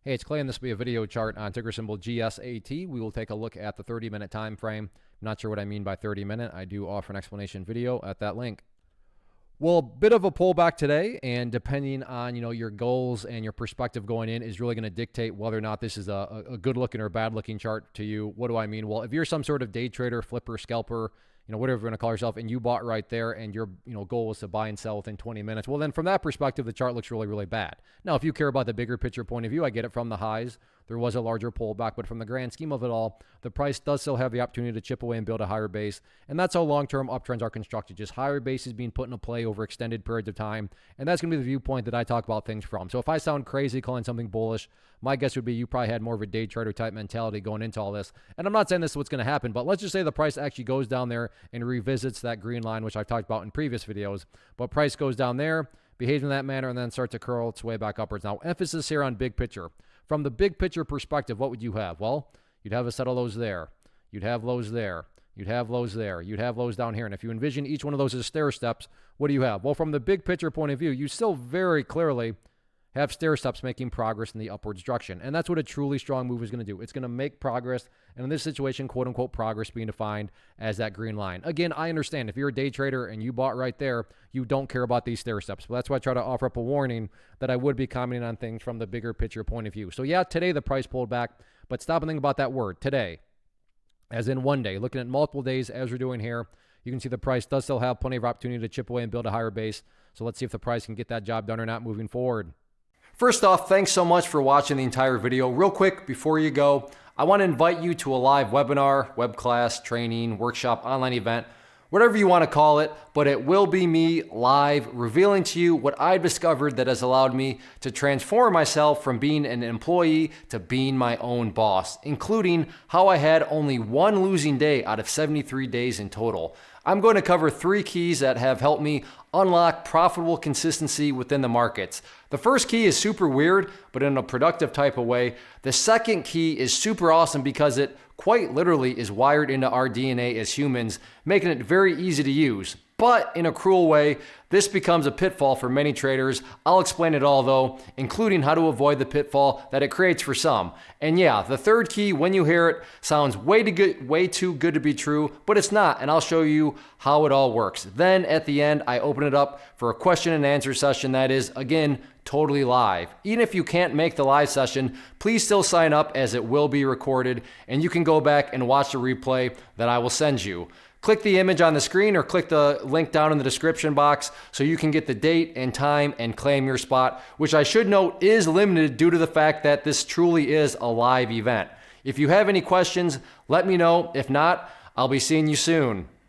Hey, it's Clay, and this will be a video chart on ticker symbol GSAT. We will take a look at the 30-minute time frame. I'm not sure what I mean by 30-minute. I do offer an explanation video at that link. Well, a bit of a pullback today, and depending on your goals and your perspective going in is really going to dictate whether or not this is a good-looking or bad-looking chart to you. What do I mean? Well, if you're some sort of day trader, flipper, scalper, whatever you're going to call yourself, and you bought right there and your goal was to buy and sell within 20 minutes, well, then from that perspective, the chart looks really, really bad. Now, if you care about the bigger picture point of view, I get it. From the highs, there was a larger pullback, but from the grand scheme of it all, the price does still have the opportunity to chip away and build a higher base, and that's how long-term uptrends are constructed. Just higher bases being put into play over extended periods of time, and that's going to be the viewpoint that I talk about things from. So if I sound crazy calling something bullish, my guess would be you probably had more of a day trader type mentality going into all this. And I'm not saying this is what's going to happen, but let's just say the price actually goes down there and revisits that green line, which I've talked about in previous videos. But price goes down there, behaves in that manner, and then starts to curl its way back upwards. Now, emphasis here on big picture. From the big picture perspective, what would you have? Well, you'd have a set of lows there. You'd have lows there. You'd have lows there. You'd have lows down here. And if you envision each one of those as stair steps, what do you have? Well, from the big picture point of view, you still very clearly have stair steps making progress in the upwards direction. And that's what a truly strong move is going to do. It's going to make progress. And in this situation, quote unquote, progress being defined as that green line. Again, I understand if you're a day trader and you bought right there, you don't care about these stair steps. But that's why I try to offer up a warning that I would be commenting on things from the bigger picture point of view. So yeah, today the price pulled back, but stop and think about that word, today, as in one day. Looking at multiple days as we're doing here, you can see the price does still have plenty of opportunity to chip away and build a higher base. So let's see if the price can get that job done or not moving forward. First off, thanks so much for watching the entire video. Real quick, before you go, I want to invite you to a live webinar, web class, training, workshop, online event, whatever you want to call it, but it will be me live revealing to you what I've discovered that has allowed me to transform myself from being an employee to being my own boss, including how I had only one losing day out of 73 days in total. I'm going to cover 3 keys that have helped me unlock profitable consistency within the markets. The first key is super weird, but in a productive type of way. The second key is super awesome because it quite literally is wired into our DNA as humans, making it very easy to use. But in a cruel way, this becomes a pitfall for many traders. I'll explain it all though, including how to avoid the pitfall that it creates for some. And yeah, the third key, when you hear it, sounds way too good to be true, but it's not, and I'll show you how it all works. Then at the end, I open it up for a question and answer session that is, again, totally live. Even if you can't make the live session, please still sign up as it will be recorded, and you can go back and watch the replay that I will send you. Click the image on the screen or click the link down in the description box so you can get the date and time and claim your spot, which I should note is limited due to the fact that this truly is a live event. If you have any questions, let me know. If not, I'll be seeing you soon.